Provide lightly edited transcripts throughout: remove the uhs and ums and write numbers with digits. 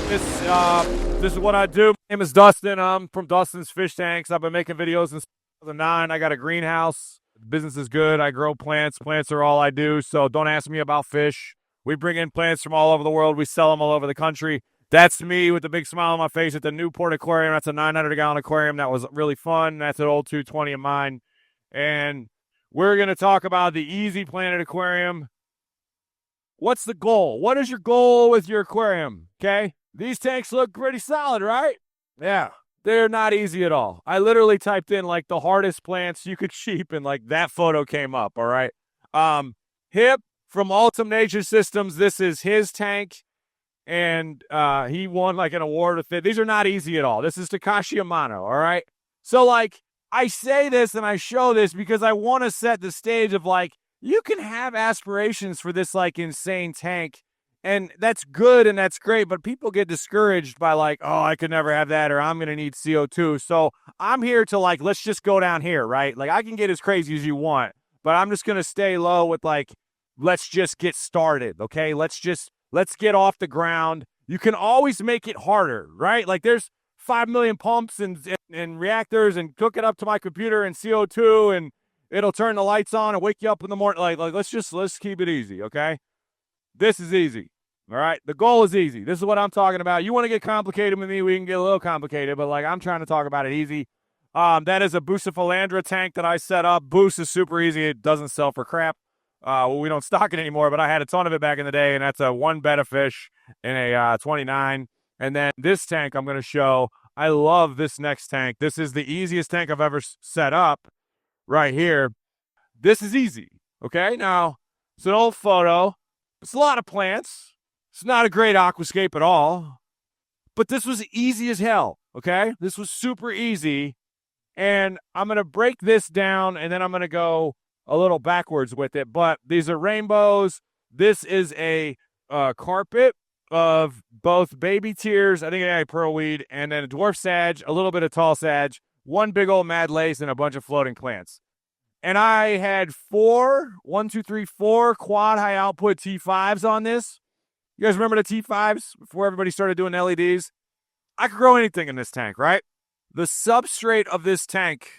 This is what I do. My name is Dustin. I'm from Dustin's Fish Tanks. I've been making videos since 2009. I got a greenhouse. The business is good. I grow plants. Plants are all I do, so don't ask me about fish. We bring in plants from all over the world. We sell them all over the country. That's me with the big smile on my face at the Newport Aquarium. That's a 900-gallon aquarium. That was really fun. That's an old 220 of mine. And we're going to talk about the Easy Planet Aquarium. What's the goal? What is your goal with your aquarium? Okay? These tanks look pretty solid, right? Yeah. They're not easy at all. I literally typed in like the hardest plants you could sheep and like that photo came up, all right? Hip from Ultim Nature Systems. This is his tank. And he won like an award with it. These are not easy at all. This is Takashi Amano, all right? So like I say this and I show this because I want to set the stage of like, you can have aspirations for this like insane tank, and that's good and that's great, but people get discouraged by like, oh, I could never have that, or I'm going to need CO2. So I'm here to like, let's just go down here, right? Like I can get as crazy as you want, but I'm just going to stay low with like, let's just get started, okay? Let's get off the ground. You can always make it harder, right? Like there's 5 million pumps and reactors and hook it up to my computer and CO2 and it'll turn the lights on and wake you up in the morning. Like let's keep it easy, okay? This is easy, all right? The goal is easy. This is what I'm talking about. You want to get complicated with me, we can get a little complicated, but like I'm trying to talk about it easy. That is a Bucephalandra tank that I set up. Boost is super easy. It doesn't sell for crap. We don't stock it anymore, but I had a ton of it back in the day, and that's a one betta fish in a 29. And then this tank I'm going to show, I love this next tank. This is the easiest tank I've ever set up. Right here, this is easy, okay? Now, it's an old photo. It's a lot of plants. It's not a great aquascape at all, but this was easy as hell, okay? This was super easy, and I'm going to break this down, and then I'm going to go a little backwards with it, but these are rainbows. This is a carpet of both baby tears, I think an pearlweed, and then a dwarf sage, a little bit of tall sage, one big old mad lace, and a bunch of floating plants. And I had four quad high output T5s on this. You guys remember the T5s before everybody started doing LEDs? I could grow anything in this tank, right? The substrate of this tank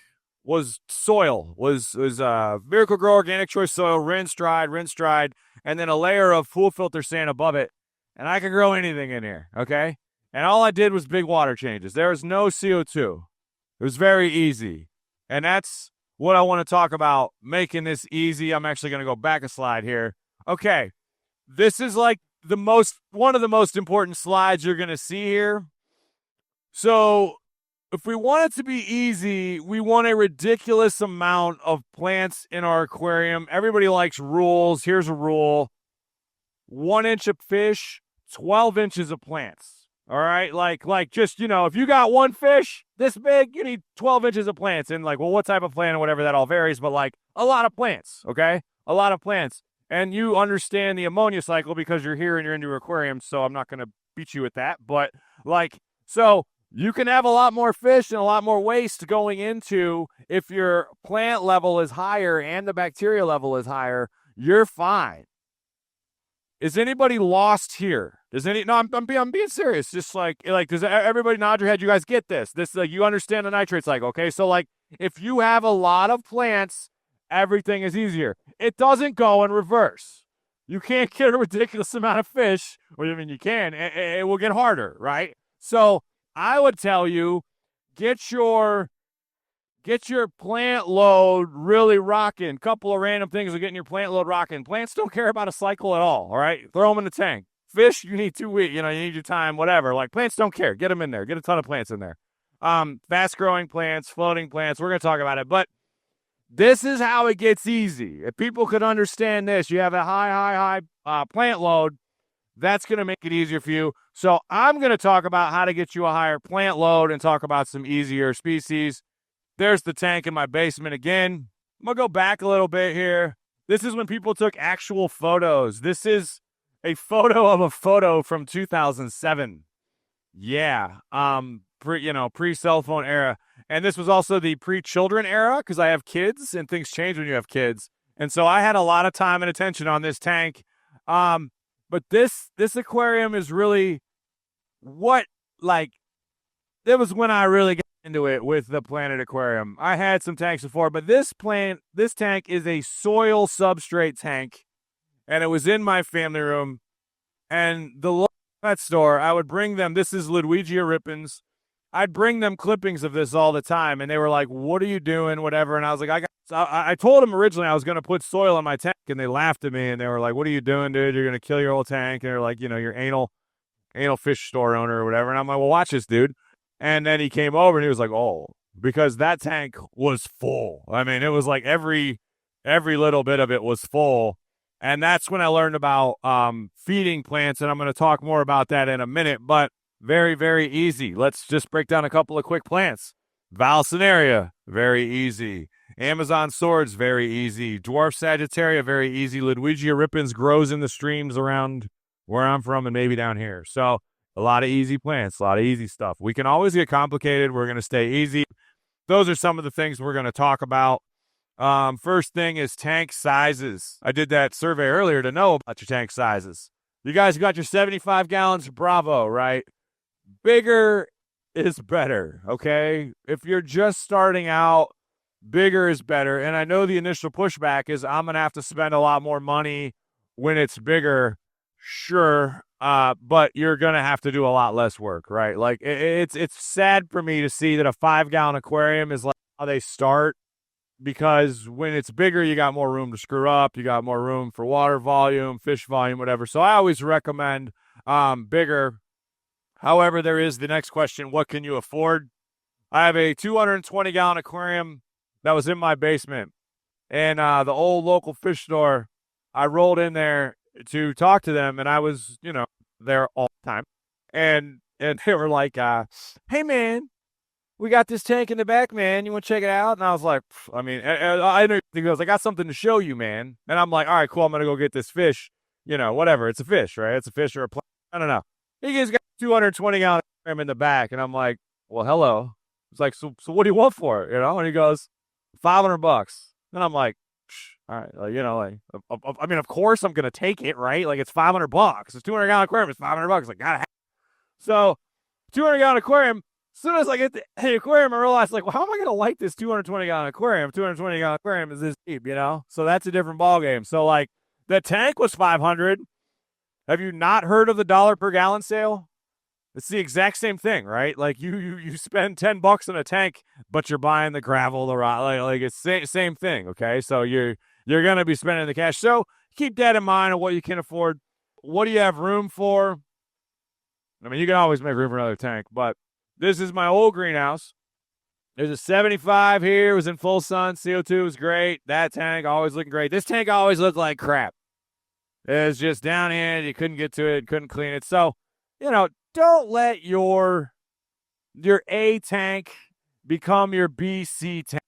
was soil, was Miracle Grow Organic Choice soil, rinse dried, and then a layer of pool filter sand above it. And I could grow anything in here, okay? And all I did was big water changes. There was no CO2. It was very easy. And that's what I want to talk about, making this easy. I'm actually going to go back a slide here. Okay, this is like one of the most important slides you're going to see here. So if we want it to be easy, we want a ridiculous amount of plants in our aquarium. Everybody likes rules. Here's a rule. 1 inch of fish, 12 inches of plants. All right, like just, if you got one fish this big, you need 12 inches of plants. And like, well, what type of plant or whatever, that all varies, but like a lot of plants, okay? A lot of plants. And you understand the ammonia cycle because you're here and you're into aquariums, so I'm not going to beat you with that. But like, so you can have a lot more fish and a lot more waste going into, if your plant level is higher and the bacteria level is higher, you're fine. Is anybody lost here? No, I'm being serious. Just like, does everybody nod your head? You guys get this? This, like, you understand the nitrate cycle, okay? So, like, if you have a lot of plants, everything is easier. It doesn't go in reverse. You can't get a ridiculous amount of fish. Well, I mean, you can. It will get harder, right? So, I would tell you, get your plant load really rocking. Couple of random things are getting your plant load rocking. Plants don't care about a cycle at all right? Throw them in the tank. Fish, you need 2 weeks. You need your time, whatever. Like, plants don't care. Get them in there. Get a ton of plants in there. Fast-growing plants, floating plants. We're going to talk about it. But this is how it gets easy. If people could understand this, you have a high plant load, that's going to make it easier for you. So I'm going to talk about how to get you a higher plant load and talk about some easier species. There's the tank in my basement again. I'm going to go back a little bit here. This is when people took actual photos. This is a photo of a photo from 2007. Yeah. Pre-cell phone era. And this was also the pre-children era because I have kids and things change when you have kids. And so I had a lot of time and attention on this tank. But this aquarium is really what, like, that was when I really got into it with the Planet Aquarium. I had some tanks before, but this tank is a soil substrate tank, and it was in my family room. And the local pet store, I would bring them. This is Ludwigia rippens. I'd bring them clippings of this all the time, and they were like, "What are you doing?" Whatever. And I was like, I told them originally I was going to put soil in my tank, and they laughed at me, and they were like, "What are you doing, dude? You're going to kill your whole tank." And they're like, "Your anal fish store owner or whatever." And I'm like, "Well, watch this, dude." And then he came over and he was like, "Oh," because that tank was full. I mean, it was like every little bit of it was full. And that's when I learned about feeding plants, and I'm going to talk more about that in a minute, but very, very easy. Let's just break down a couple of quick plants. Valsinaria, very easy. Amazon swords, very easy. Dwarf Sagittaria, very easy. Ludwigia rippens grows in the streams around where I'm from and maybe down here. So a lot of easy plants, a lot of easy stuff. We can always get complicated. We're going to stay easy. Those are some of the things we're going to talk about. First thing is tank sizes. I did that survey earlier to know about your tank sizes. You guys got your 75 gallons, bravo, right? Bigger is better, okay? If you're just starting out, bigger is better. And I know the initial pushback is I'm going to have to spend a lot more money when it's bigger. Sure. But you're going to have to do a lot less work, right? Like it's sad for me to see that a 5-gallon aquarium is like how they start, because when it's bigger, you got more room to screw up. You got more room for water volume, fish volume, whatever. So I always recommend bigger. However, there is the next question: what can you afford? I have a 220-gallon aquarium that was in my basement, and the old local fish store, I rolled in there to talk to them, and I was, there all the time, and they were like, "Hey, man, we got this tank in the back, man. You want to check it out?" And I was like, I mean, I didn't think I got something to show you, man. And I'm like, all right, cool. I'm going to go get this fish, whatever. It's a fish, right? It's a fish or a plant. I don't know. He guys got 220-gallon aquarium in the back. And I'm like, well, hello. It's like, so what do you want for it? And he goes, $500. And I'm like, all right, I mean, of course I'm going to take it, right? Like, it's $500. It's 200-gallon aquarium. It's $500. Like, gotta have it. So 200-gallon aquarium. As soon as I get the aquarium, I realize, like, well, how am I going to light this 220-gallon aquarium? 220-gallon aquarium is this deep, So that's a different ballgame. So, like, the tank was $500. Have you not heard of the $1 per gallon sale? It's the exact same thing, right? Like, you spend $10 on a tank, but you're buying the gravel, the rock, like it's same thing, okay? So you're going to be spending the cash. So keep that in mind of what you can afford. What do you have room for? I mean, you can always make room for another tank, but this is my old greenhouse. There's a 75 here. It was in full sun. CO2 was great. That tank always looking great. This tank always looked like crap. It was just down here. You couldn't get to it. Couldn't clean it. So, don't let your A tank become your B, C tank.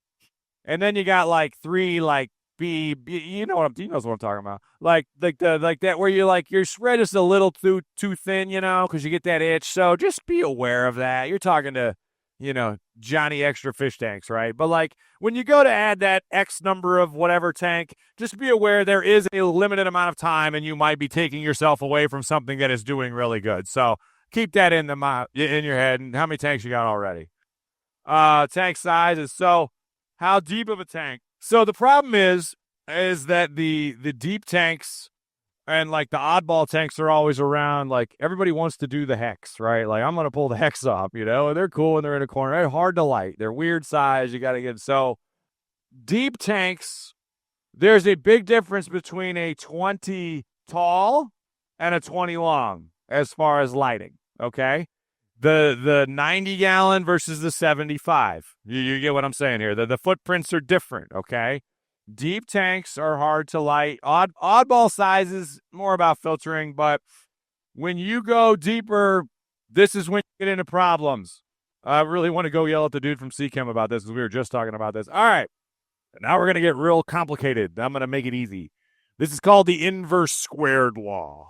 And then you got like 3 like B, he knows what I'm talking about. Like that where your spread is a little too thin, because you get that itch. So just be aware of that. You're talking to, Johnny Extra fish tanks, right? But like when you go to add that X number of whatever tank, just be aware there is a limited amount of time, and you might be taking yourself away from something that is doing really good. So keep that in your head. And how many tanks you got already? Tank sizes. So how deep of a tank? So the problem is that the deep tanks and like the oddball tanks are always around. Like everybody wants to do the hex, right? Like I'm going to pull the hex off, and they're cool and they're in a corner. They're hard to light. They're weird size. You got to get, so deep tanks, there's a big difference between a 20 tall and a 20 long as far as lighting. Okay. The 90-gallon versus the 75. You get what I'm saying here. The footprints are different, okay? Deep tanks are hard to light. Oddball sizes, more about filtering, but when you go deeper, this is when you get into problems. I really want to go yell at the dude from CChem about this, because we were just talking about this. All right, now we're going to get real complicated. I'm going to make it easy. This is called the inverse squared law.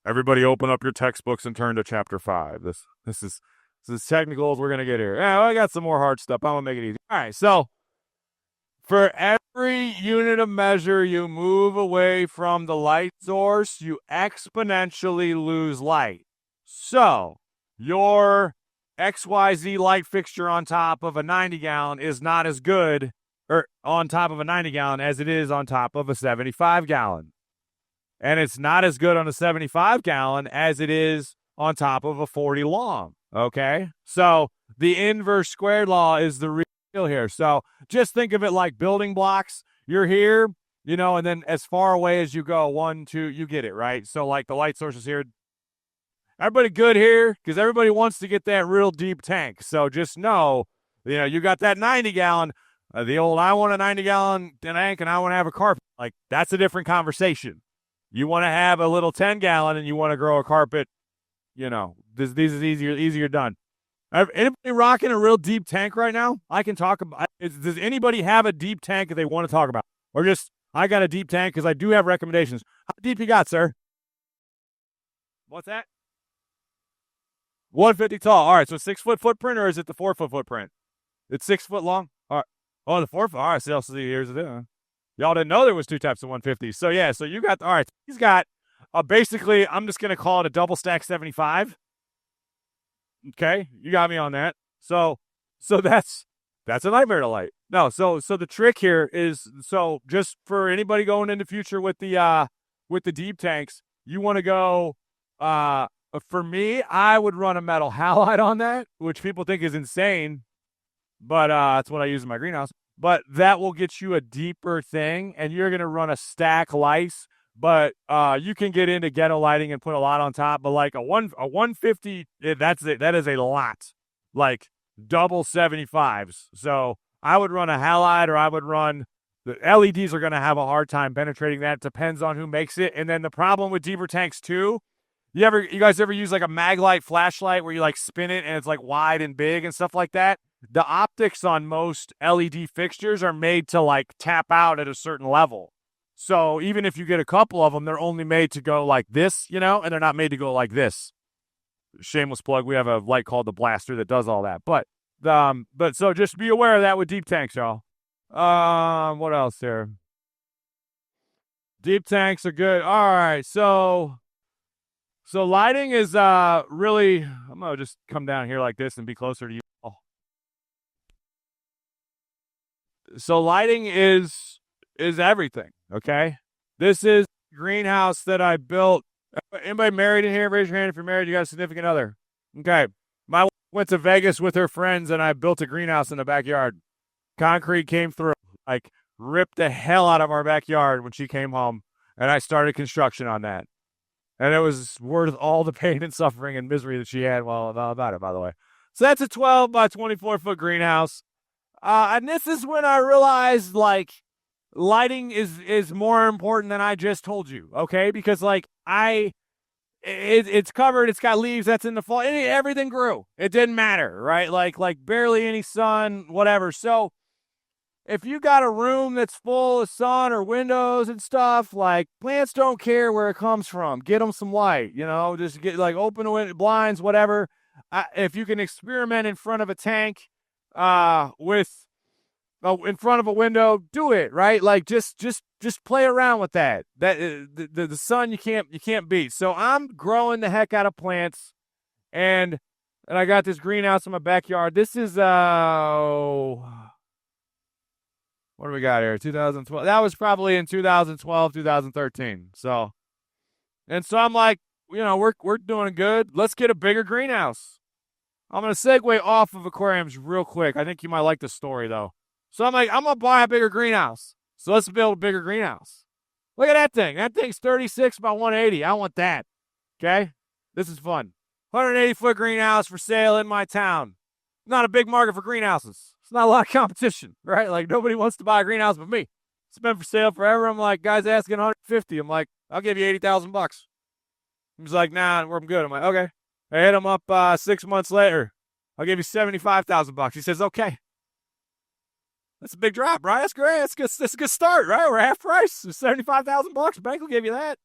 Everybody open up your textbooks and turn to chapter 5. This is technical as we're going to get here. Yeah, I got some more hard stuff. I'm going to make it easy. All right, so for every unit of measure you move away from the light source, you exponentially lose light. So your XYZ light fixture on top of a 90 gallon is not as good, or on top of a 90 gallon, as it is on top of a 75 gallon. And it's not as good on a 75 gallon as it is on top of a 40 long. Okay? So the inverse squared law is the real deal here. So just think of it like building blocks. You're here, you know, and then as far away as you go, 1, 2, you get it, right? So like the light source is here. Everybody good here? Because everybody wants to get that real deep tank. So just know, you know, you got that 90 gallon, the old I want a 90 gallon tank and I want to have a carpet. Like, that's a different conversation. You want to have a little 10 gallon and you want to grow a carpet, you know, these is easier done. Anybody rocking a real deep tank right now? I can talk about. Does anybody have a deep tank that they want to talk about? Or just, I got a deep tank because I do have recommendations. How deep you got, sir? What's that? 150 tall. All right, so 6 foot footprint, or is it the 4 foot footprint? It's 6 foot long? All right. Oh, the 4 foot. All right, so here's the deal. Y'all didn't know there was 2 types of 150s. So, yeah, so you got, all right, he's got basically, I'm just going to call it a double stack 75. Okay, you got me on that. So that's a nightmare to light. No, so the trick here is, so just for anybody going in the future with the deep tanks, you want to go, for me, I would run a metal halide on that, which people think is insane, but that's what I use in my greenhouse. But that will get you a deeper thing, and you're going to run a stack lice. But you can get into ghetto lighting and put a lot on top. But like a 150, that's it. That is a lot. Like double 75s. So I would run a halide, or I would run, the LEDs are going to have a hard time penetrating that. It depends on who makes it. And then the problem with deeper tanks too, you guys ever use like a Maglite flashlight where you like spin it and it's like wide and big and stuff like that? The optics on most LED fixtures are made to like tap out at a certain level. So even if you get a couple of them, they're only made to go like this, you know, and they're not made to go like this. Shameless plug. We have a light called the Blaster that does all that. But so just be aware of that with deep tanks, y'all. What else here? Deep tanks are good. All right. So lighting is really, I'm going to just come down here like this and be closer to you. Oh. So lighting is everything. Okay, this is a greenhouse that I built. Anybody married in here? Raise your hand if you're married. You got a significant other. Okay, my wife went to Vegas with her friends, and I built a greenhouse in the backyard. Concrete came through, like ripped the hell out of our backyard when she came home, and I started construction on that. And it was worth all the pain and suffering and misery that she had while about it, by the way. So that's a 12 by 24 foot greenhouse. And this is when I realized, like, lighting is more important than I just told you, okay? Because like it's covered, it's got leaves, that's in the fall, everything grew. It didn't matter, right? Like barely any sun, whatever. So if you got a room that's full of sun or windows and stuff, like plants don't care where it comes from. Get them some light, you know, just get like open the blinds, whatever. If you can experiment in front of a tank, with in front of a window, do it, right? Like just play around with that. That the sun you can't beat. So I'm growing the heck out of plants, and I got this greenhouse in my backyard. This is what do we got here? 2012. That was probably in 2012, 2013. So I'm like, you know, we're doing good. Let's get a bigger greenhouse. I'm gonna segue off of aquariums real quick. I think you might like the story though. So I'm like, I'm going to buy a bigger greenhouse. So let's build a bigger greenhouse. Look at that thing. That thing's 36 by 180. I want that. Okay? This is fun. 180-foot greenhouse for sale in my town. Not a big market for greenhouses. It's not a lot of competition, right? Like, nobody wants to buy a greenhouse but me. It's been for sale forever. I'm like, guys asking 150. I'm like, I'll give you $80,000. He's like, nah, I'm good. I'm like, okay. I hit him up 6 months later. I'll give you $75,000. He says, okay. That's a big drop, right? That's great. That's a good start, right? We're half price. $75,000. The bank will give you that.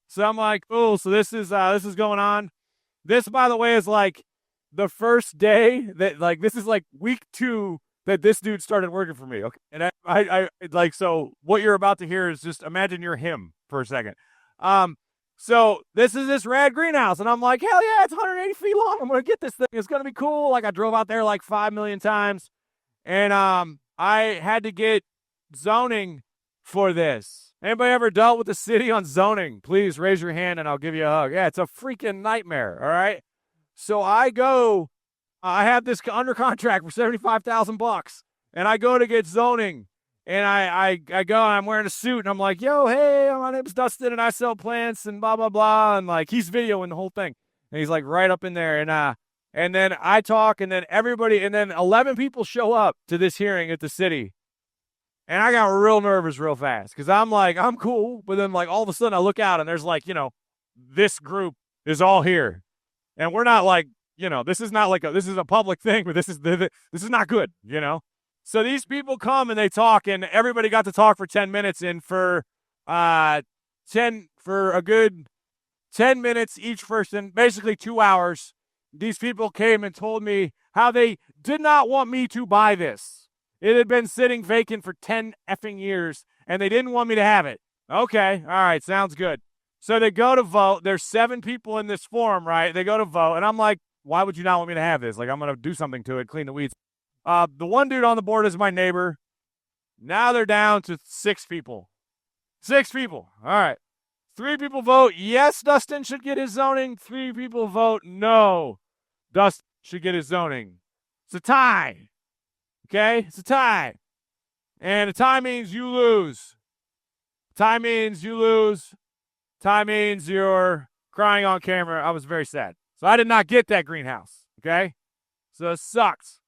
So I'm like, oh, so this is going on. This, by the way, is like the first day that, like, this is like week 2 that this dude started working for me. Okay, and I like, so what you're about to hear is just imagine you're him for a second. So this is this rad greenhouse, and I'm like, hell yeah, it's 180 feet long. I'm gonna get this thing. It's gonna be cool. Like I drove out there like 5 million times, and I had to get zoning for this. Anybody ever dealt with the city on zoning? Please raise your hand and I'll give you a hug. Yeah, it's a freaking nightmare. All right. So I have this under contract for $75,000, and I go to get zoning. And I go, and I'm wearing a suit, and I'm like, yo, hey, my name's Dustin, and I sell plants, and blah, blah, blah. And, like, he's videoing the whole thing. And he's, like, right up in there. And then I talk, and then 11 people show up to this hearing at the city. And I got real nervous real fast, because I'm like, I'm cool. But then, like, all of a sudden I look out, and there's, like, this group is all here. And we're not, like, this is not like this is a public thing, but this is not good, So these people come and they talk, and everybody got to talk for 10 minutes. And for a good 10 minutes each person, basically 2 hours, these people came and told me how they did not want me to buy this. It had been sitting vacant for 10 effing years, and they didn't want me to have it. Okay, all right, sounds good. So they go to vote. There's 7 people in this forum, right? They go to vote, and I'm like, why would you not want me to have this? Like, I'm going to do something to it, clean the weeds. The one dude on the board is my neighbor. Now they're down to 6 people. 6 people. All right. 3 people vote yes, Dustin should get his zoning. 3 people vote no, Dustin should get his zoning. It's a tie. Okay? It's a tie. And a tie means you lose. Tie means you lose. Tie means you're crying on camera. I was very sad. So I did not get that greenhouse. Okay? So it sucks.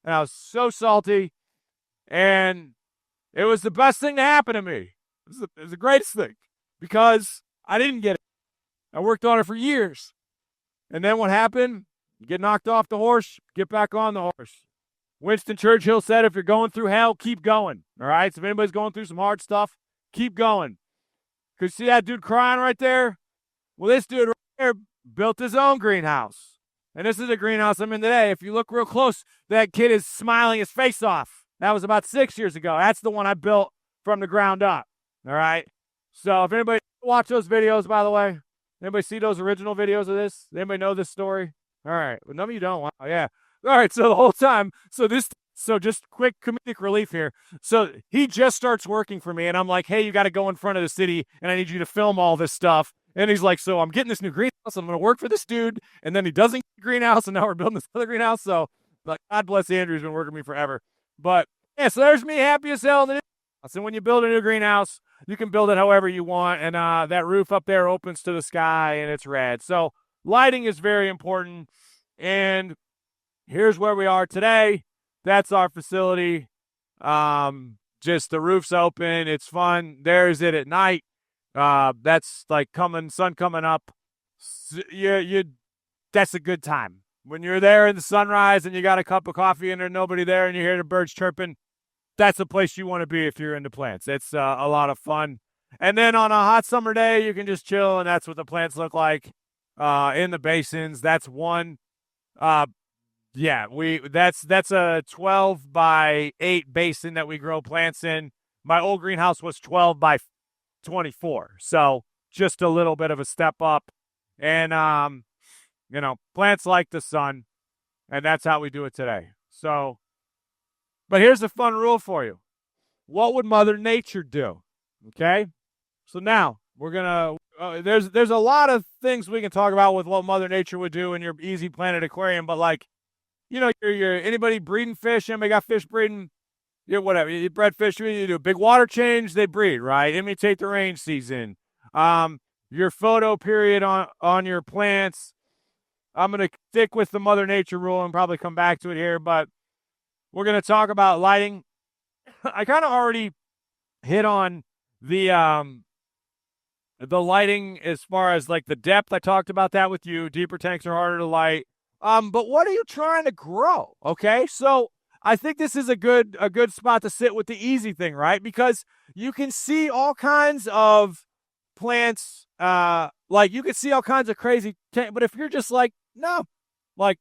And I was so salty, and it was the best thing to happen to me. It was the greatest thing, because I didn't get it. I worked on it for years. And then what happened? You get knocked off the horse, get back on the horse. Winston Churchill said, if you're going through hell, keep going. All right? So if anybody's going through some hard stuff, keep going. Because see that dude crying right there? Well, this dude right there built his own greenhouse. And this is the greenhouse I'm in today. If you look real close, that kid is smiling his face off. That was about 6 years ago. That's the one I built from the ground up. All right? So if anybody watch those videos, by the way, anybody see those original videos of this? Anybody know this story? All right. Well, none of you don't. Wow, yeah. All right. So the whole time, so just quick comedic relief here. So he just starts working for me, and I'm like, hey, you got to go in front of the city, and I need you to film all this stuff. And he's like, so I'm getting this new greenhouse. I'm going to work for this dude. And then he doesn't get the greenhouse, and now we're building this other greenhouse. So, like, God bless Andrew. He's been working with me forever. But, yeah, so there's me happy as hell. So when you build a new greenhouse, you can build it however you want. And that roof up there opens to the sky, and it's rad. So lighting is very important. And here's where we are today. That's our facility. Just the roof's open. It's fun. There's it at night. That's like sun coming up. That's a good time. When you're there in the sunrise and you got a cup of coffee and there's nobody there and you hear the birds chirping, that's a place you want to be if you're into plants. It's a lot of fun. And then on a hot summer day, you can just chill, and that's what the plants look like in the basins. That's one. That's a 12 by 8 basin that we grow plants in. My old greenhouse was 12 by 24. So just a little bit of a step up. And, plants like the sun. And that's how we do it today. So, but here's a fun rule for you. What would Mother Nature do? Okay? So now we're going to, there's a lot of things we can talk about with what Mother Nature would do in your Easy Planet aquarium. But like, you're anybody breeding fish? Anybody got fish breeding? Yeah, whatever. You bred fish, you do a big water change, they breed, right? Imitate the rain season. Your photo period on your plants. I'm going to stick with the Mother Nature rule and probably come back to it here, but we're going to talk about lighting. I kind of already hit on the lighting as far as like the depth. I talked about that with you. Deeper tanks are harder to light. But what are you trying to grow? Okay, so I think this is a good spot to sit with the easy thing, right? Because you can see all kinds of plants, like you can see all kinds of crazy, but if you're just like, no, like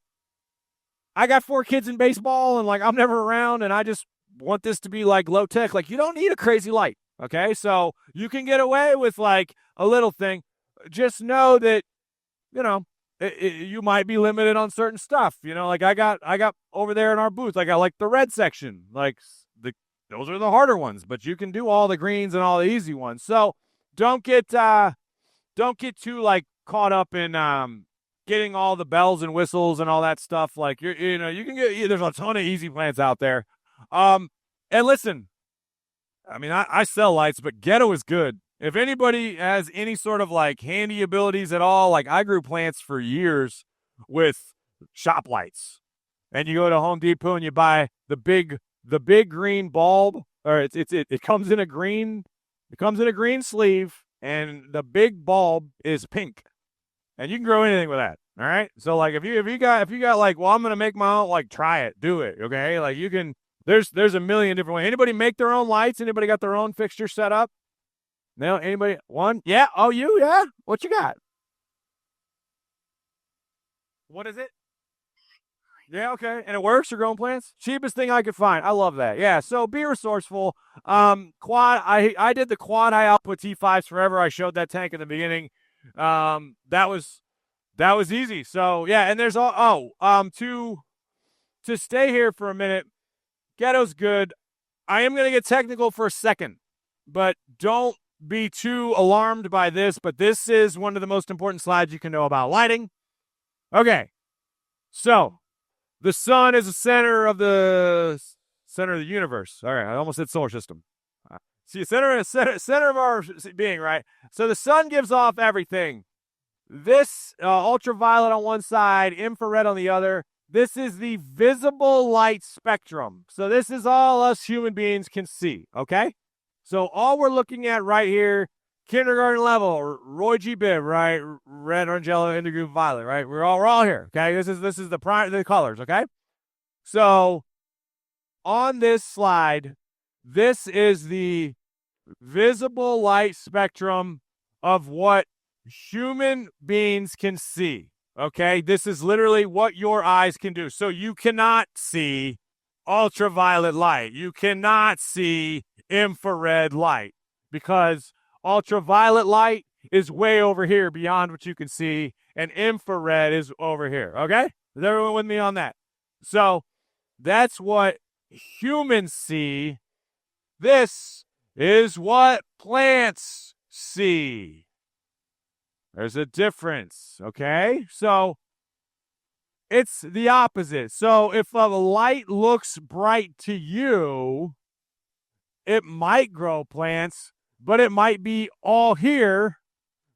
I got 4 kids in baseball and like I'm never around and I just want this to be like low tech, like you don't need a crazy light, okay? So you can get away with like a little thing. just know that, you know, you might be limited on certain stuff. You know, like I got over there in our booth, I got like the red section, like those are the harder ones, but you can do all the greens and all the easy ones. So don't get too like caught up in getting all the bells and whistles and all that stuff. Like you know, you can get, there's a ton of easy plants out there. And listen, I mean, I sell lights, but ghetto is good. If anybody has any sort of like handy abilities at all, like I grew plants for years with shop lights, and you go to Home Depot and you buy the big green bulb, or it comes in a green, sleeve, and the big bulb is pink, and you can grow anything with that. All right, so like if you got like, well, I'm gonna make my own, like try it, do it, okay? Like you can. There's a million different ways. Anybody make their own lights? Anybody got their own fixture set up? No, anybody? One? Yeah. Oh, you? Yeah. What you got? What is it? Yeah, okay. And it works. You're growing plants. Cheapest thing I could find. I love that. Yeah. So be resourceful. Quad. I did the quad high output T5s forever. I showed that tank in the beginning. That was easy. So yeah. And there's to stay here for a minute. Ghetto's good. I am gonna get technical for a second, but don't be too alarmed by this. But this is one of the most important slides you can know about lighting. Okay. So the sun is the center of the universe. All right, I almost said solar system. See, center of our being, right? So the sun gives off everything. This ultraviolet on one side, infrared on the other. This is the visible light spectrum. So this is all us human beings can see, okay? So all we're looking at right here, kindergarten level, Roy G. Biv, right? Red, orange, yellow, indigo, violet, right? We're all here, okay? This is the colors, okay? So on this slide, this is the visible light spectrum of what human beings can see, okay? This is literally what your eyes can do. So you cannot see ultraviolet light. You cannot see infrared light because ultraviolet light is way over here beyond what you can see, and infrared is over here, okay? Is everyone with me on that? So that's what humans see. This is what plants see. There's a difference, okay? So it's the opposite. So if a light looks bright to you, it might grow plants, but it might be all here,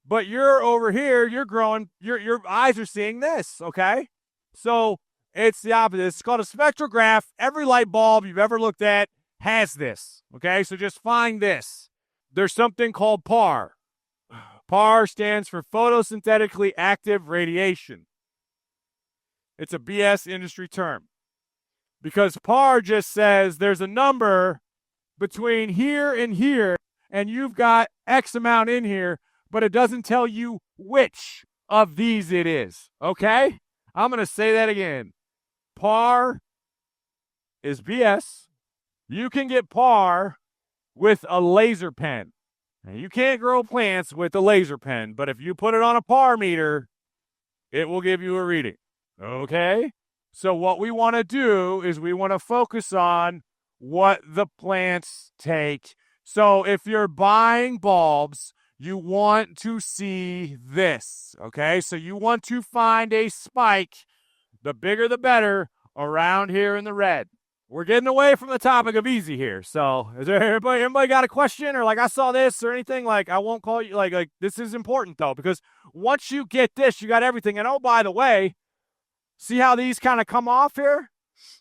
but you're over here, you're growing, your eyes are seeing this, okay? So it's the opposite. It's called a spectrograph. Every light bulb you've ever looked at has this, okay? So just find this. There's something called PAR. PAR stands for photosynthetically active radiation. It's a BS industry term because PAR just says there's a number between here and you've got X amount in here, but it doesn't tell you which of these it is, okay? I'm going to say that again. PAR is BS. You can get PAR with a laser pen. Now, you can't grow plants with a laser pen, but if you put it on a PAR meter, it will give you a reading, okay? So what we want to do is we want to focus on what the plants take. So if you're buying bulbs, you want to see this, okay? So you want to find a spike, the bigger the better, around here in the red. We're getting away from the topic of easy here. So is there everybody got a question or like I saw this or anything? Like I won't call you like this is important though, because once you get this, you got everything. And oh, by the way, see how these kind of come off here?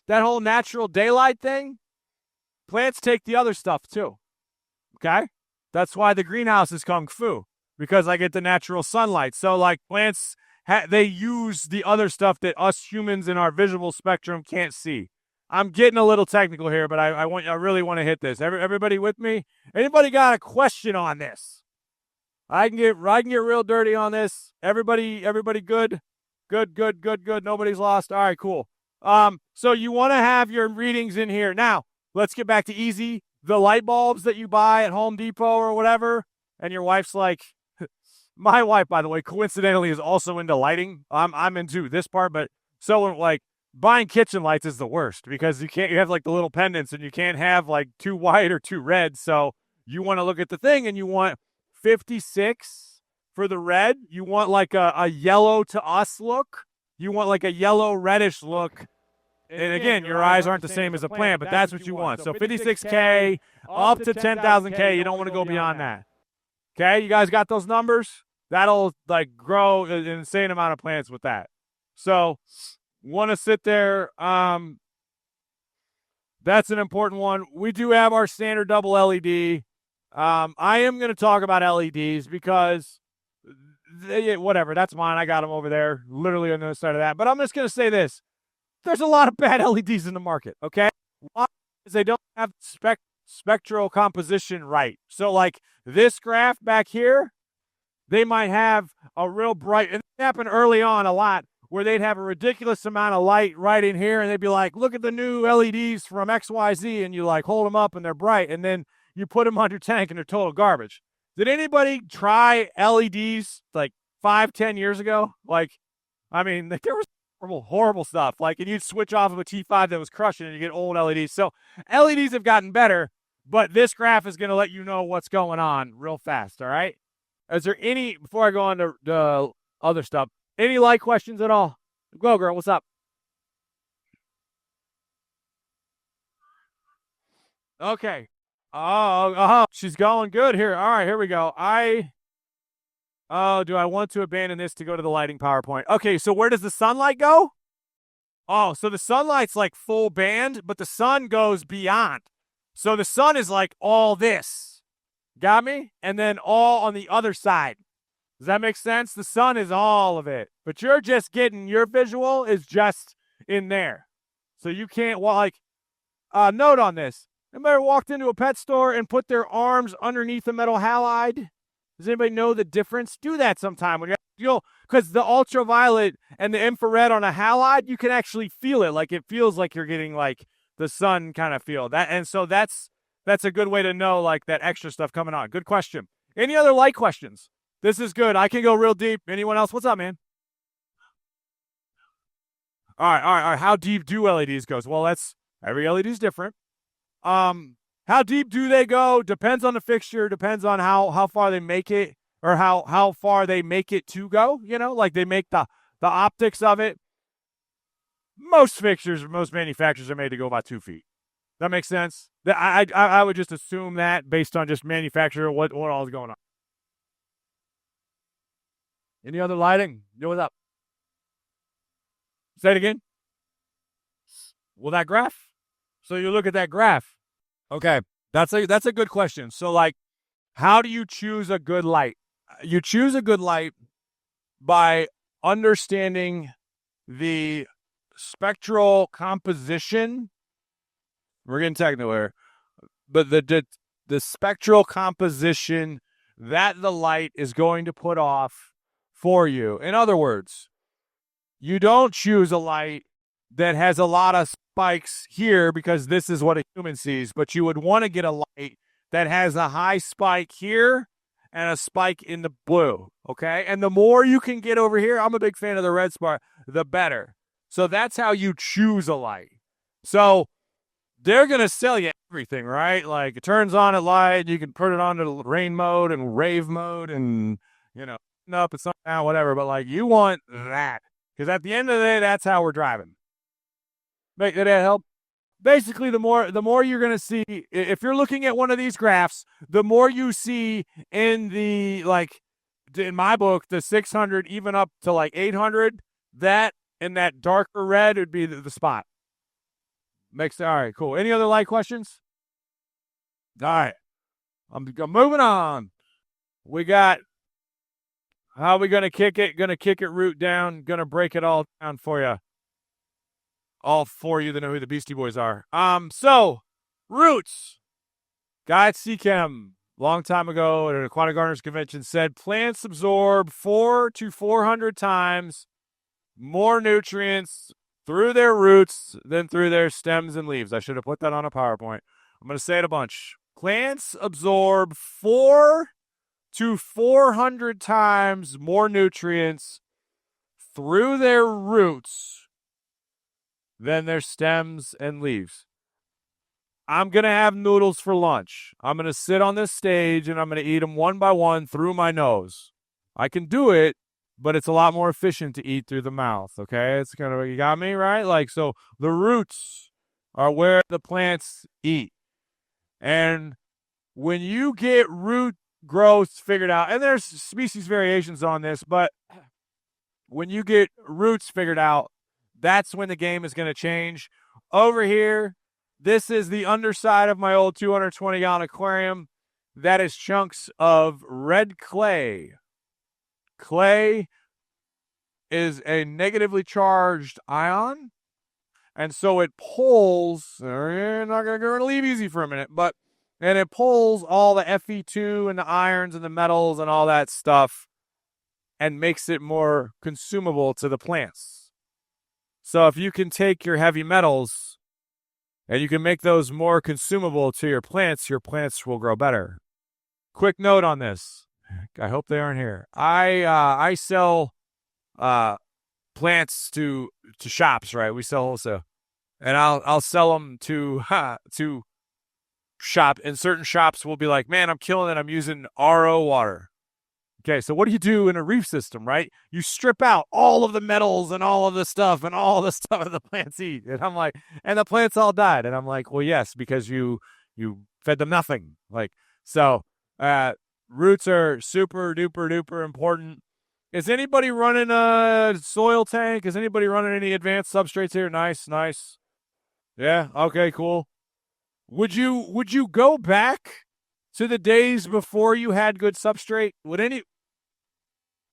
That whole natural daylight thing? Plants take the other stuff too. Okay? That's why the greenhouse is kung fu, because I get the natural sunlight. So like plants, they use the other stuff that us humans in our visual spectrum can't see. I'm getting a little technical here, but I really want to hit this. Everybody with me? Anybody got a question on this? I can get real dirty on this. Everybody good? Good. Nobody's lost. All right, cool. So you want to have your readings in here. Now, let's get back to easy. The light bulbs that you buy at Home Depot or whatever, and your wife's like, My wife, by the way, coincidentally is also into lighting. I'm into this part, but so like buying kitchen lights is the worst because you have like the little pendants and you can't have like too white or too red. So you want to look at the thing and you want 56 for the red. You want like a yellow to us look. You want like a yellow reddish look. And again, your eyes aren't the same as a plant, but that's what you want. So 56K up to 10,000K. You don't want to go beyond that. Okay, you guys got those numbers? That'll like grow an insane amount of plants with that. So want to sit there. That's an important one. We do have our standard double LED. I am going to talk about LEDs because whatever, that's mine. I got them over there, literally on the other side of that. But I'm just going to say this. There's a lot of bad LEDs in the market, okay? Why? Because they don't have spectral composition right. So like this graph back here, they might have a real bright, and it happened early on a lot, where they'd have a ridiculous amount of light right in here, and they'd be like, look at the new LEDs from XYZ, and you like hold them up and they're bright, and then you put them on your tank and they're total garbage. Did anybody try LEDs like 5-10 years ago? Like, I mean, there was horrible stuff. Like, and you'd switch off of a T5 that was crushing and you get old LEDs. So LEDs have gotten better, but this graph is going to let you know what's going on real fast, all right? Is there any, before I go on to the other stuff, any light questions at all? Go, girl, what's up? Okay. Oh, she's going good here. All right, here we go. Do I want to abandon this to go to the lighting PowerPoint? Okay, so where does the sunlight go? Oh, so the sunlight's like full band, but the sun goes beyond. So the sun is like all this. Got me? And then all on the other side. Does that make sense? The sun is all of it. But you're just getting, your visual is just in there. So you can't, like, note on this. Anybody walked into a pet store and put their arms underneath a metal halide? Does anybody know the difference? Do that sometime when you'll, because the ultraviolet and the infrared on a halide, you can actually feel it. Like it feels like you're getting like the sun kind of feel that. And so that's a good way to know like that extra stuff coming on. Good question. Any other light questions? This is good. I can go real deep. Anyone else? What's up, man? All right. How deep do LEDs go? Well, every LED is different. How deep do they go? Depends on the fixture, depends on how far they make it, or how far they make it to go, like they make the optics of it. Most fixtures, most manufacturers are made to go about 2 feet. That makes sense? I would just assume that based on just manufacturer, what all is going on. Any other lighting? What's up? Say it again. Well, that graph. So you look at that graph. Okay, that's a good question. So like, how do you choose a good light? You choose a good light by understanding the spectral composition. We're getting technical here, but the spectral composition that the light is going to put off for you. In other words, you don't choose a light that has a lot of spikes here because this is what a human sees, but you would want to get a light that has a high spike here and a spike in the blue, okay? And the more you can get over here, I'm a big fan of the red spot, the better. So that's how you choose a light. So they're going to sell you everything, right? Like it turns on at light, you can put it on to rain mode and rave mode and, up and something down, whatever, but like you want that. Because at the end of the day, that's how we're driving. Did that help? Basically, the more you're going to see, if you're looking at one of these graphs, the more you see in in my book, the 600, even up to like 800, that and that darker red would be the spot. All right, cool. Any other light questions? All right. I'm moving on. We got, how are we going to kick it? Going to kick it root down. Going to break it all down for you. All for you that know who the Beastie Boys are. So, roots. Guy at CChem, long time ago at an Aquatic Gardeners Convention, said plants absorb 400 to 400 times more nutrients through their roots than through their stems and leaves. I should have put that on a PowerPoint. I'm going to say it a bunch. Plants absorb 4 to 400 times more nutrients through their roots than their stems and leaves. I'm going to have noodles for lunch. I'm going to sit on this stage and I'm going to eat them one by one through my nose. I can do it, but it's a lot more efficient to eat through the mouth, okay? It's kind of, you got me, right? Like, so the roots are where the plants eat. And when you get root growth figured out, and there's species variations on this, but when you get roots figured out, that's when the game is going to change. Over here, this is the underside of my old 220-gallon aquarium. That is chunks of red clay. Clay is a negatively charged ion, and so it pulls. You're not going to leave easy for a minute, and it pulls all the Fe2 and the irons and the metals and all that stuff and makes it more consumable to the plants. So if you can take your heavy metals and you can make those more consumable to your plants will grow better. Quick note on this. I hope they aren't here. I sell plants to shops, right? We sell wholesale, and I'll sell them to shop. And certain shops will be like, "Man, I'm killing it. I'm using RO water." Okay, so what do you do in a reef system, right? You strip out all of the metals and all of the stuff that the plants eat. And I'm like, and the plants all died. And I'm like, well, yes, because you fed them nothing. Like, so roots are super duper duper important. Is anybody running a soil tank? Is anybody running any advanced substrates here? Nice. Yeah, okay, cool. Would you go back to the days before you had good substrate?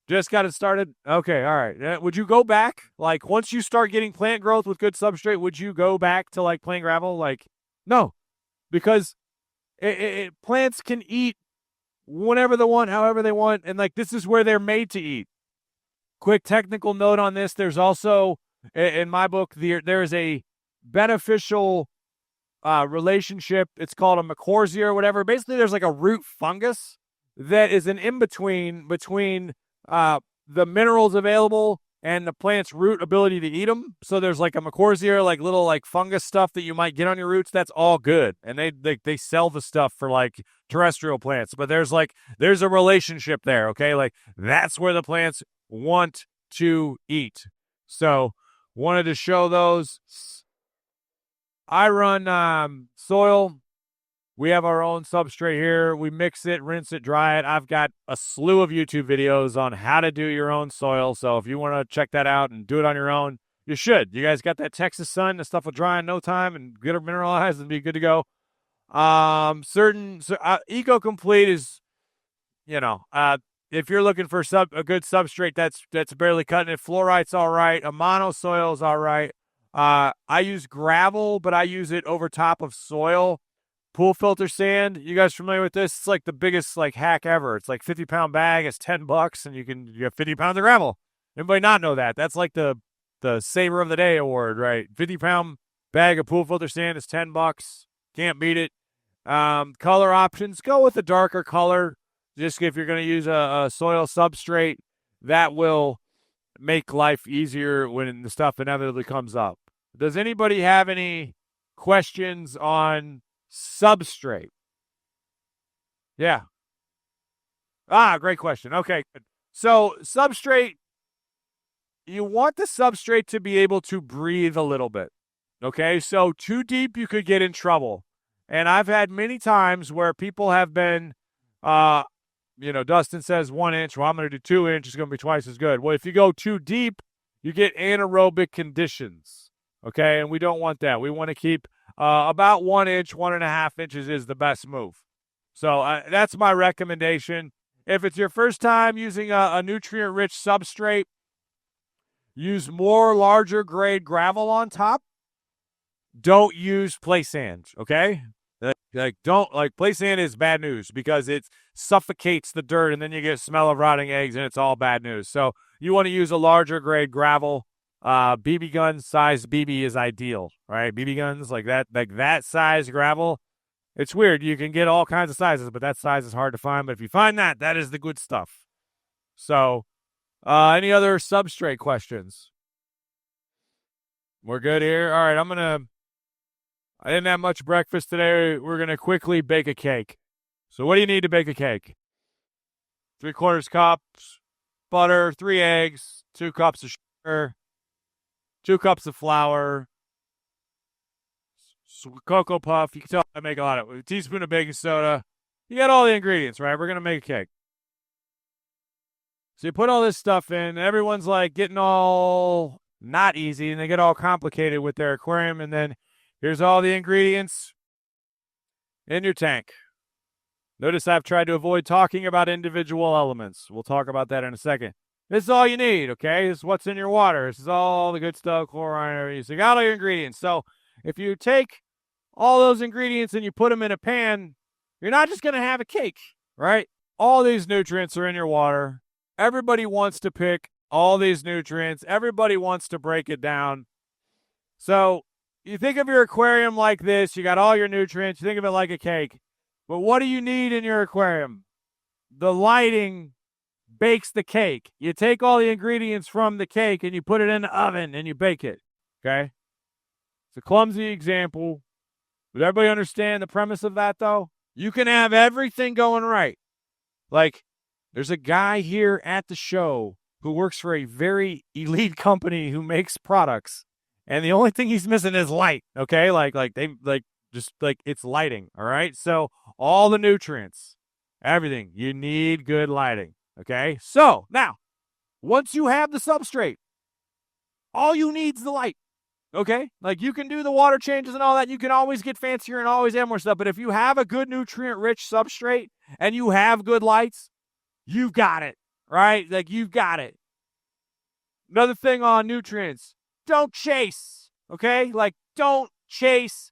Just got it started? Okay, all right. Would you go back? Like, once you start getting plant growth with good substrate, would you go back to, like, plain gravel? Like, no. Because plants can eat whenever they want, however they want, and, like, this is where they're made to eat. Quick technical note on this. There's also, in my book, there is a beneficial relationship. It's called a mycorrhiza or whatever. Basically, there's, like, a root fungus that is an in-between between the minerals available and the plant's root ability to eat them. So there's like a mycorrhiza, like little like fungus stuff that you might get on your roots. That's all good. And they sell the stuff for like terrestrial plants, but there's a relationship there. Okay. Like that's where the plants want to eat. So wanted to show those. I run soil. We have our own substrate here. We mix it, rinse it, dry it. I've got a slew of YouTube videos on how to do your own soil. So if you want to check that out and do it on your own, you should. You guys got that Texas sun. The stuff will dry in no time and get it mineralized and be good to go. Eco Complete is, if you're looking for a good substrate that's barely cutting it, fluorite's all right. A monosoil is all right. I use gravel, but I use it over top of soil. Pool filter sand. You guys familiar with this? It's like the biggest like hack ever. It's like 50-pound bag. It's $10, and you have 50 pounds of gravel. Anybody not know that? That's like the Saver of the Day award, right? 50-pound bag of pool filter sand is $10. Can't beat it. Color options. Go with a darker color. Just if you're going to use a soil substrate, that will make life easier when the stuff inevitably comes up. Does anybody have any questions on substrate? Yeah. Great question. Okay. So substrate, you want the substrate to be able to breathe a little bit. Okay. So too deep, you could get in trouble. And I've had many times where people have been, Dustin says 1 inch. Well, I'm going to do 2 inch. It's going to be twice as good. Well, if you go too deep, you get anaerobic conditions. Okay. And we don't want that. We want to keep about 1 inch, 1.5 inches is the best move. So that's my recommendation. If it's your first time using a nutrient-rich substrate, use more larger grade gravel on top. Don't use play sand, okay? Play sand is bad news because it suffocates the dirt and then you get a smell of rotting eggs and it's all bad news. So you want to use a larger grade gravel. BB gun size BB is ideal, right? BB guns like that size gravel It's weird. You can get all kinds of sizes, but that size is hard to find. But if you find that, that is the good stuff. So, any other substrate questions? We're good here. All right, I didn't have much breakfast today. We're gonna quickly bake a cake. So, what do you need to bake a cake? 3/4 cups butter, 3 eggs, 2 cups of sugar, 2 cups of flour, cocoa puff. You can tell I make a lot of it. A teaspoon of baking soda. You got all the ingredients, right? We're gonna make a cake. So you put all this stuff in. Everyone's like getting all not easy, and they get all complicated with their aquarium. And then here's all the ingredients in your tank. Notice I've tried to avoid talking about individual elements. We'll talk about that in a second. This is all you need, okay? This is what's in your water. This is all the good stuff, chlorine, everything. So you got all your ingredients. So if you take all those ingredients and you put them in a pan, you're not just going to have a cake, right? All these nutrients are in your water. Everybody wants to pick all these nutrients. Everybody wants to break it down. So you think of your aquarium like this. You got all your nutrients. You think of it like a cake. But what do you need in your aquarium? The lighting bakes the cake. You take all the ingredients from the cake and you put it in the oven and you bake it, okay? It's a clumsy example. Does everybody understand the premise of that, though? You can have everything going right. Like, there's a guy here at the show who works for a very elite company who makes products, and the only thing he's missing is light, okay? It's lighting, all right? So all the nutrients, everything, you need good lighting, okay? So now, once you have the substrate, all you need is the light, okay? Like, you can do the water changes and all that. You can always get fancier and always add more stuff, but if you have a good nutrient-rich substrate and you have good lights, you've got it, right? Like, you've got it. Another thing on nutrients, don't chase, okay? Like, don't chase.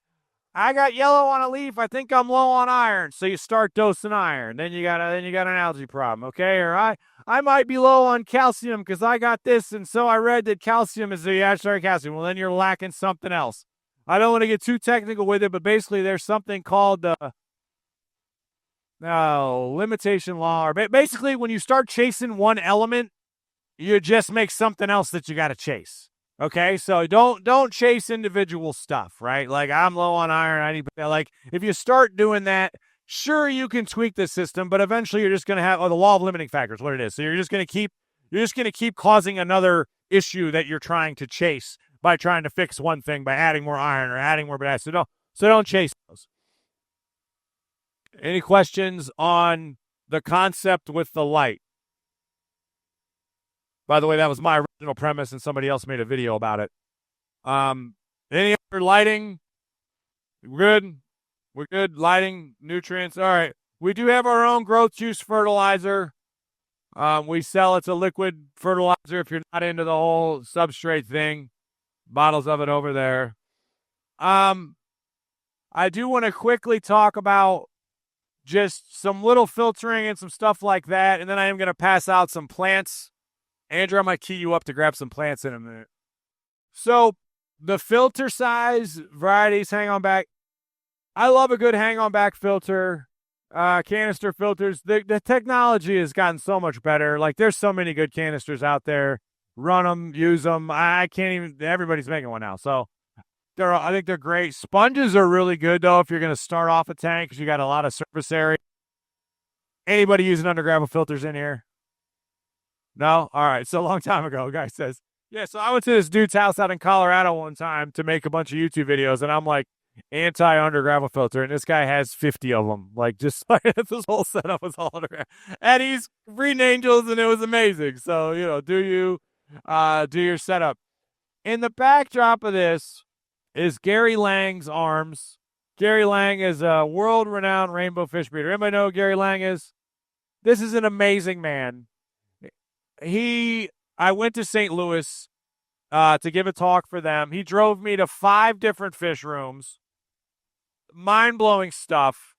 I got yellow on a leaf. I think I'm low on iron. So you start dosing iron. Then you got an algae problem, okay? Or I might be low on calcium because I got this, and so I read that calcium is the atmospheric calcium. Well, then you're lacking something else. I don't want to get too technical with it, but basically there's something called the limitation law. Or basically, when you start chasing one element, you just make something else that you got to chase. Okay, so don't chase individual stuff, right? Like, I'm low on iron. I need, like, if you start doing that, sure, you can tweak the system, but eventually you're just going to have the law of limiting factors, what it is. So you're just going to keep causing another issue that you're trying to chase by trying to fix one thing by adding more iron or adding more potassium. So don't chase those. Any questions on the concept with the light? By the way, that was my original premise, and somebody else made a video about it. Any other lighting? We're good. Lighting, nutrients. All right. We do have our own growth juice fertilizer. We sell it's a liquid fertilizer if you're not into the whole substrate thing. Bottles of it over there. I do want to quickly talk about just some little filtering and some stuff like that, and then I am going to pass out some plants. Andrew, I might key you up to grab some plants in a minute. So the filter size, varieties, hang on back. I love a good hang on back filter. Canister filters. The technology has gotten so much better. Like, there's so many good canisters out there. Run them, use them. I can't even, everybody's making one now. So I think they're great. Sponges are really good, though, if you're going to start off a tank because you got a lot of surface area. Anybody using undergravel filters in here? No? All right. So a long time ago, a guy says, yeah, so I went to this dude's house out in Colorado one time to make a bunch of YouTube videos, and I'm like, anti-undergravel filter, and this guy has 50 of them. Like, just like, this whole setup was all underground. And he's breeding angels, and it was amazing. So, do your setup. In the backdrop of this is Gary Lang's arms. Gary Lang is a world-renowned rainbow fish breeder. Anybody know who Gary Lang is? This is an amazing man. I went to St. Louis to give a talk for them. He drove me to 5 different fish rooms. Mind-blowing stuff.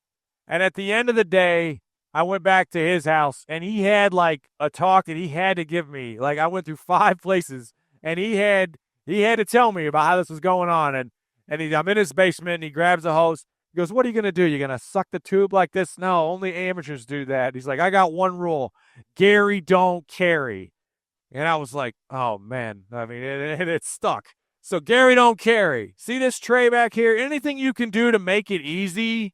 And at the end of the day, I went back to his house, and he had, like, a talk that he had to give me. Like, I went through 5 places, and he had to tell me about how this was going on. And I'm in his basement, and he grabs a hose. He goes, what are you going to do? You're going to suck the tube like this? No, only amateurs do that. He's like, I got one rule. Gary, don't carry. And I was like, oh, man. I mean, it stuck. So Gary, don't carry. See this tray back here? Anything you can do to make it easy,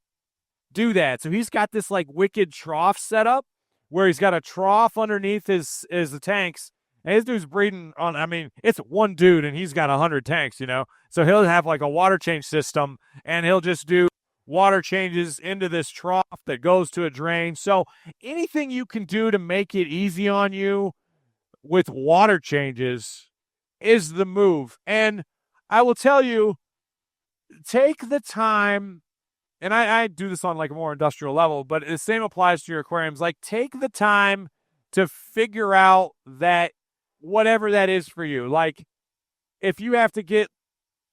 do that. So he's got this like wicked trough set up where he's got a trough underneath his the tanks. And his dude's breeding on, I mean, it's one dude and he's got 100 tanks, you know? So he'll have like a water change system and he'll just do water changes into this trough that goes to a drain. So anything you can do to make it easy on you with water changes is the move. And I will tell you, take the time, and I do this on like a more industrial level, but the same applies to your aquariums. Like, take the time to figure out that whatever that is for you. Like, if you have to get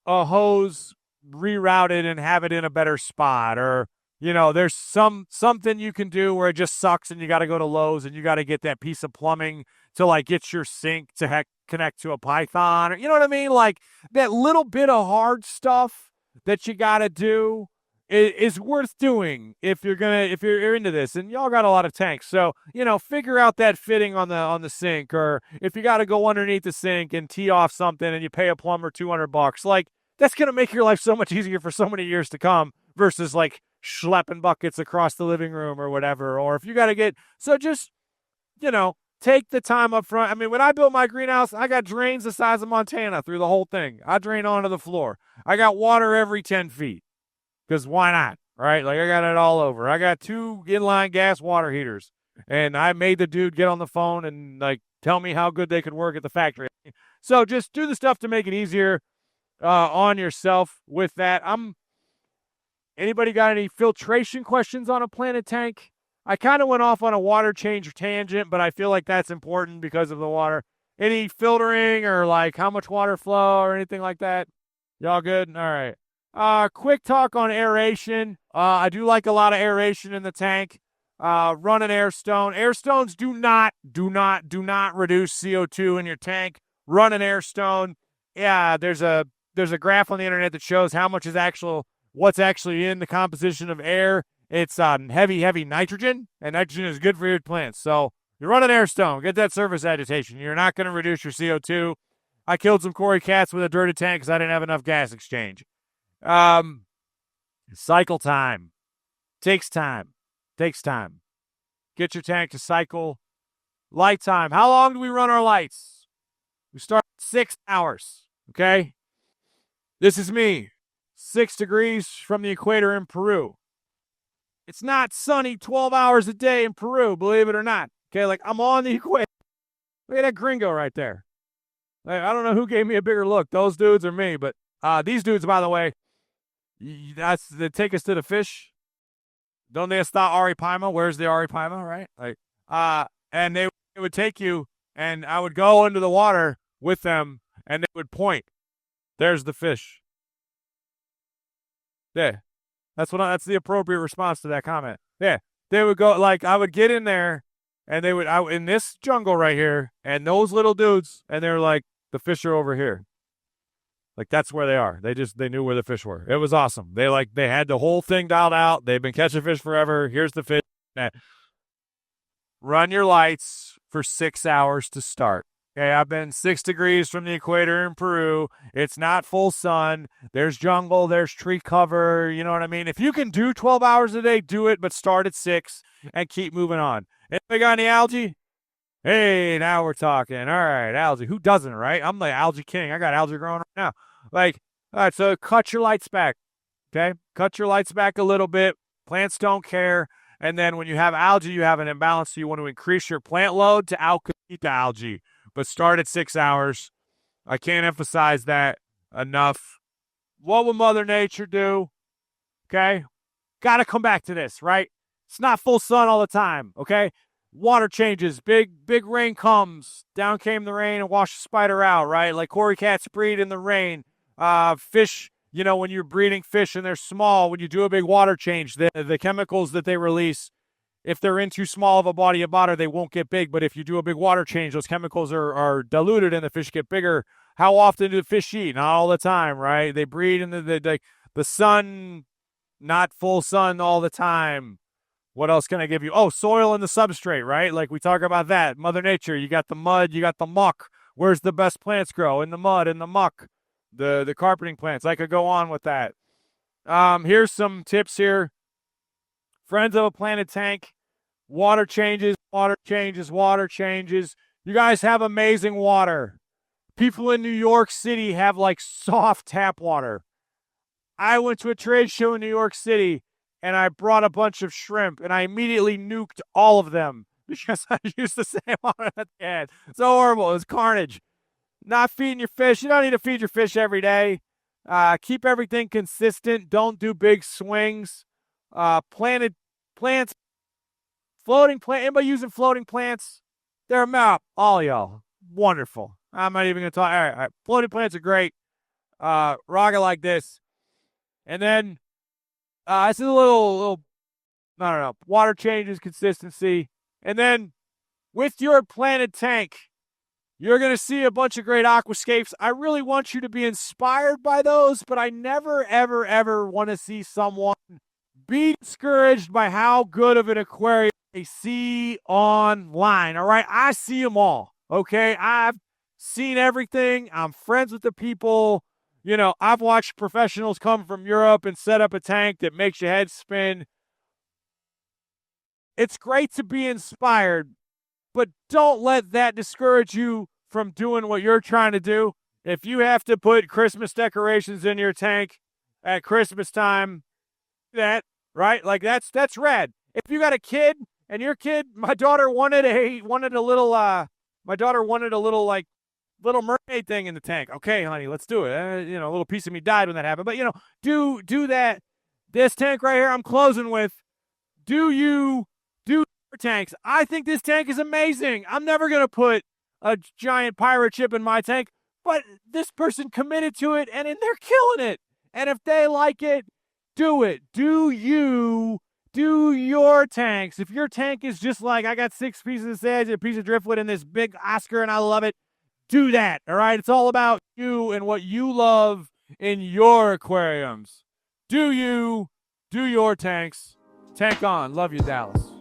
a hose rerouted and have it in a better spot, or, you know, there's something you can do where it just sucks and you got to go to Lowe's and you got to get that piece of plumbing to like get your sink to connect to a Python, or, you know what I mean? Like, that little bit of hard stuff that you got to do is worth doing if you're into this. And y'all got a lot of tanks, so, you know, figure out that fitting on the sink, or if you got to go underneath the sink and tee off something and you pay a plumber $200, like, that's going to make your life so much easier for so many years to come versus like schlepping buckets across the living room or whatever. Or if you got to get, so just, you know, take the time up front. I mean, when I built my greenhouse, I got drains the size of Montana through the whole thing. I drain onto the floor. I got water every 10 feet because why not? Right? Like, I got it all over. I got 2 inline gas water heaters, and I made the dude get on the phone and like tell me how good they could work at the factory. So just do the stuff to make it easier on yourself with that. Anybody got any filtration questions on a planted tank? I kind of went off on a water change tangent, but I feel like that's important because of the water. Any filtering or like how much water flow or anything like that? Y'all good? All right. Quick talk on aeration. I do like a lot of aeration in the tank. Run an air stone. Air stones do not reduce CO2 in your tank. Run an air stone. Yeah, there's a graph on the internet that shows how much is what's actually in the composition of air. It's heavy nitrogen, and nitrogen is good for your plants. So you run an air stone, get that surface agitation. You're not going to reduce your CO2. I killed some Cory cats with a dirty tank because I didn't have enough gas exchange. Cycle time. Takes time. Get your tank to cycle. Light time. How long do we run our lights? We start 6 hours, okay? This is me, 6 degrees from the equator in Peru. It's not sunny 12 hours a day in Peru, believe it or not. Okay, like, I'm on the equator. Look at that gringo right there. Like, I don't know who gave me a bigger look, those dudes or me, but these dudes, by the way, they take us to the fish. Donde está Aripaima? Where's the Aripaima, right? Like, and they would take you, and I would go into the water with them, and they would point. There's the fish. Yeah. That's the appropriate response to that comment. Yeah. They would go, like, I would get in there, and they would, in this jungle right here, and those little dudes, and they're like, the fish are over here. Like, that's where they are. They knew where the fish were. It was awesome. They had the whole thing dialed out. They've been catching fish forever. Here's the fish. Run your lights for 6 hours to start. Okay, I've been 6 degrees from the equator in Peru. It's not full sun. There's jungle. There's tree cover. You know what I mean? If you can do 12 hours a day, do it, but start at 6 and keep moving on. Anybody got any algae? Hey, now we're talking. All right, algae. Who doesn't, right? I'm the algae king. I got algae growing right now. Like, all right, so cut your lights back, okay? Cut your lights back a little bit. Plants don't care. And then when you have algae, you have an imbalance, so you want to increase your plant load to outcompete the algae. But start at 6 hours. I can't emphasize that enough. What will Mother Nature do? Okay? Got to come back to this, right? It's not full sun all the time, okay? Water changes. Big rain comes. Down came the rain and washed the spider out, right? Like Cory cats breed in the rain. Fish, you know, when you're breeding fish and they're small, when you do a big water change, the chemicals that they release, if they're in too small of a body of water, they won't get big. But if you do a big water change, those chemicals are diluted and the fish get bigger. How often do the fish eat? Not all the time, right? They breed in the sun. not full sun all the time. What else can I give you? Oh, soil and the substrate, right? Like we talk about that. Mother Nature, you got the mud, you got the muck. Where's the best plants grow? In the mud, in the muck. The carpeting plants. I could go on with that. Here's some tips here. Friends of a planted tank. Water changes, water changes, water changes. You guys have amazing water. People in New York City have like soft tap water. I went to a trade show in New York City and I brought a bunch of shrimp and I immediately nuked all of them because I used the same water that they had. So horrible. It was carnage. Not feeding your fish. You don't need to feed your fish every day. Keep everything consistent. Don't do big swings. Planted plants, floating plant. Anybody using floating plants? They're a map. All y'all. Wonderful. I'm not even going to talk. All right. Floating plants are great. Rock it like this. And then, this is a little, I don't know, water changes, consistency. And then, with your planted tank, you're going to see a bunch of great aquascapes. I really want you to be inspired by those, but I never, ever, ever want to see someone be discouraged by how good of an aquarium they see online, all right? I see them all, okay? I've seen everything. I'm friends with the people. You know, I've watched professionals come from Europe and set up a tank that makes your head spin. It's great to be inspired, but don't let that discourage you from doing what you're trying to do. If you have to put Christmas decorations in your tank at Christmas time, that, right? Like that's rad. If you got a kid and your kid, my daughter wanted a little like Little Mermaid thing in the tank. Okay, honey, let's do it. You know, a little piece of me died when that happened. But, you know, do that. This tank right here I'm closing with, do your tanks. I think this tank is amazing. I'm never going to put a giant pirate ship in my tank, but this person committed to it, and they're killing it. And if they like it, do it. Do your tanks. If your tank is just like, I got 6 pieces of sedge, a piece of driftwood, and this big Oscar, and I love it, do that, all right? It's all about you and what you love in your aquariums. Do your tanks. Tank on. Love you, Dallas.